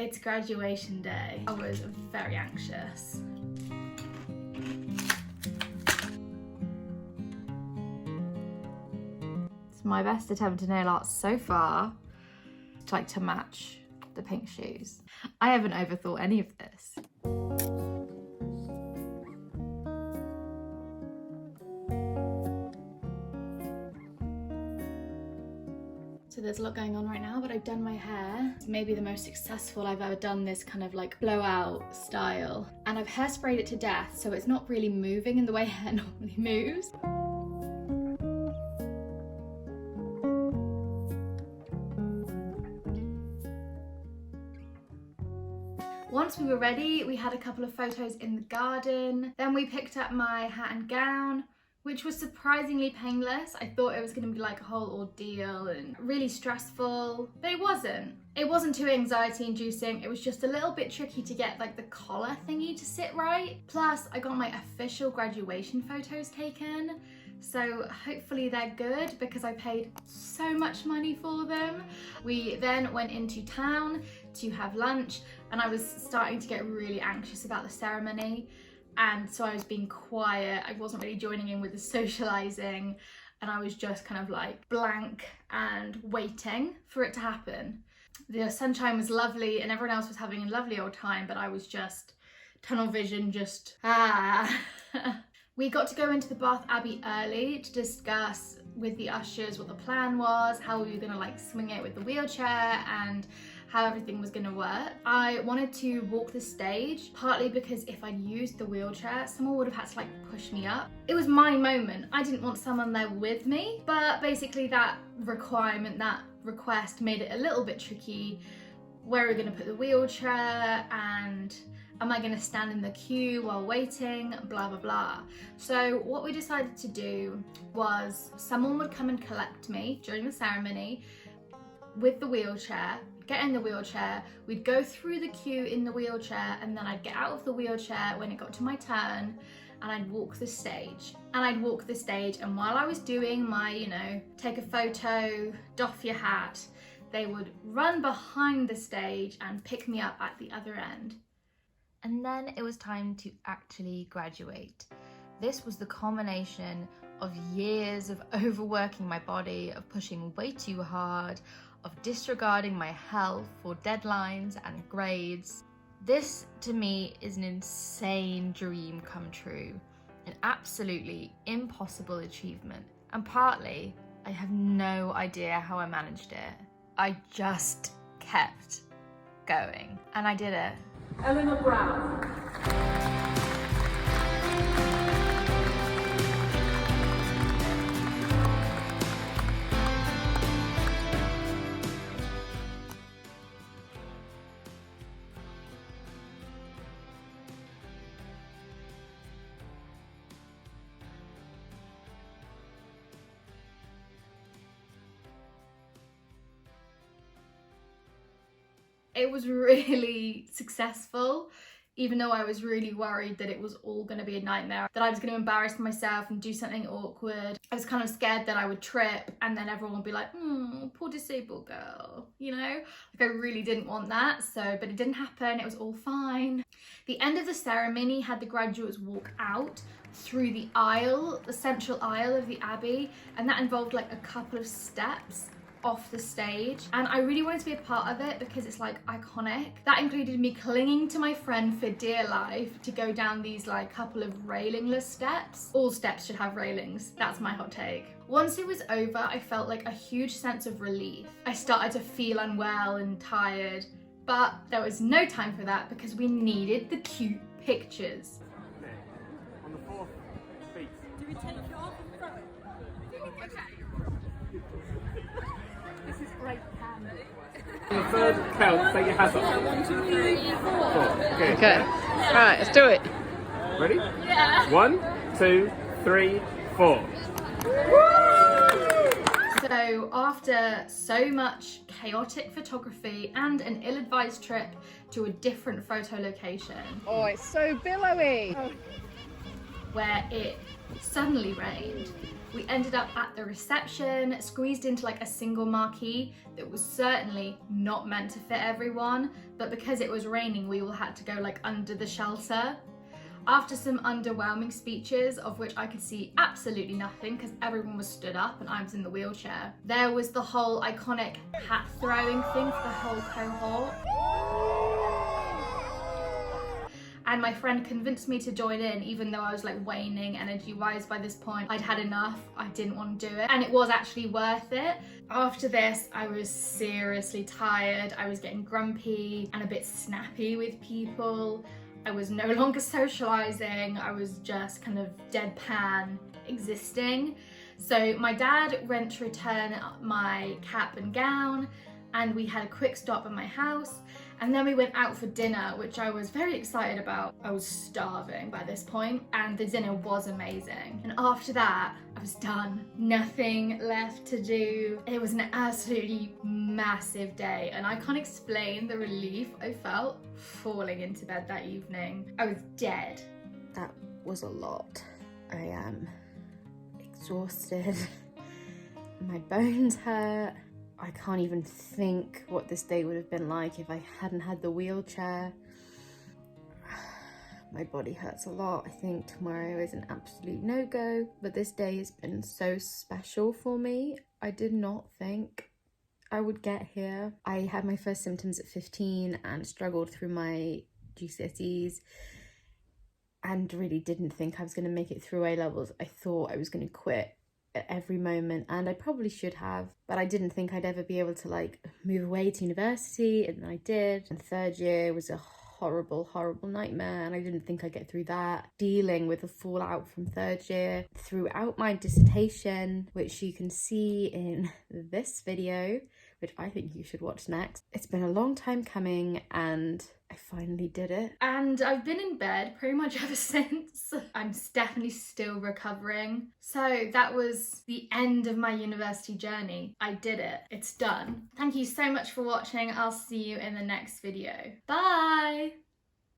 It's graduation day. I was very anxious. It's my best attempt at nail art so far. It's like to match the pink shoes. I haven't overthought any of this. So there's a lot going on right now, but I've done my hair. It's maybe the most successful I've ever done this kind of like blowout style. And I've hairsprayed it to death, so it's not really moving in the way hair normally moves. Once we were ready, we had a couple of photos in the garden. Then we picked up my hat and gown, which was surprisingly painless. I thought it was gonna be like a whole ordeal and really stressful, but it wasn't. It wasn't too anxiety inducing. It was just a little bit tricky to get like the collar thingy to sit right. Plus, I got my official graduation photos taken. So hopefully they're good because I paid so much money for them. We then went into town to have lunch and I was starting to get really anxious about the ceremony. And so I was being quiet. I wasn't really joining in with the socializing and I was just kind of like blank and waiting for it to happen. The sunshine was lovely and everyone else was having a lovely old time, but I was just tunnel vision, just We got to go into the Bath Abbey early to discuss with the ushers what the plan was, how we were gonna like swing it with the wheelchair and how everything was gonna work. I wanted to walk the stage, partly because if I'd used the wheelchair, someone would have had to like push me up. It was my moment. I didn't want someone there with me, but basically that requirement, that request made it a little bit tricky. Where are we gonna put the wheelchair and am I gonna stand in the queue while waiting, blah, blah, blah. So what we decided to do was someone would come and collect me during the ceremony with the wheelchair, get in the wheelchair, we'd go through the queue in the wheelchair and then I'd get out of the wheelchair when it got to my turn and I'd walk the stage. And while I was doing my, you know, take a photo, doff your hat, they would run behind the stage and pick me up at the other end. And then it was time to actually graduate. This was the culmination of years of overworking my body, of pushing way too hard, of disregarding my health for deadlines and grades. This, to me, is an insane dream come true, an absolutely impossible achievement. And partly, I have no idea how I managed it. I just kept going, and I did it. Elinor Brown. It was really successful, even though I was really worried that it was all going to be a nightmare, that I was going to embarrass myself and do something awkward. I was kind of scared that I would trip and then everyone would be like, poor disabled girl, you know? Like I really didn't want that, but it didn't happen, it was all fine. The end of the ceremony had the graduates walk out through the aisle, the central aisle of the Abbey, and that involved like a couple of steps off the stage, and I really wanted to be a part of it because it's like iconic. That included me clinging to my friend for dear life to go down these like couple of railingless steps. All steps should have railings, that's my hot take. Once it was over, I felt like a huge sense of relief. I started to feel unwell and tired, but there was no time for that because we needed the cute pictures. Okay. On the 4th beat. Do we take it off and throw it? This is great camera. On the 3rd count, say your hat up. 1, 2, 3, 4. Okay. Right, let's do it. Ready? Yeah. 1, 2, 3, 4. So after so much chaotic photography and an ill-advised trip to a different photo location, Oh, it's so billowy. where it suddenly rained, We ended up at the reception, squeezed into like a single marquee that was certainly not meant to fit everyone, but because it was raining, we all had to go like under the shelter. After some underwhelming speeches, of which I could see absolutely nothing because everyone was stood up and I was in the wheelchair, there was the whole iconic hat throwing thing for the whole cohort. And my friend convinced me to join in, even though I was like waning energy-wise by this point. I'd had enough, I didn't want to do it, and it was actually worth it. After this, I was seriously tired. I was getting grumpy and a bit snappy with people. I was no longer socializing. I was just kind of deadpan existing. So my dad went to return my cap and gown, and we had a quick stop at my house, and then we went out for dinner, which I was very excited about. I was starving by this point, and the dinner was amazing. And after that, I was done. Nothing left to do. It was an absolutely massive day, and I can't explain the relief I felt falling into bed that evening. I was dead. That was a lot. I am exhausted. My bones hurt. I can't even think what this day would have been like if I hadn't had the wheelchair. My body hurts a lot. I think tomorrow is an absolute no-go, but this day has been so special for me. I did not think I would get here. I had my first symptoms at 15 and struggled through my GCSEs and really didn't think I was going to make it through A-levels. I thought I was going to quit at every moment, and I probably should have, but I didn't think I'd ever be able to like move away to university, and then I did. And third year was a horrible nightmare, and I didn't think I'd get through that. Dealing with the fallout from third year throughout my dissertation, which you can see in this video, which I think you should watch next. It's been a long time coming, and I finally did it. And I've been in bed pretty much ever since. I'm definitely still recovering. So that was the end of my university journey. I did it. It's done. Thank you so much for watching. I'll see you in the next video. Bye!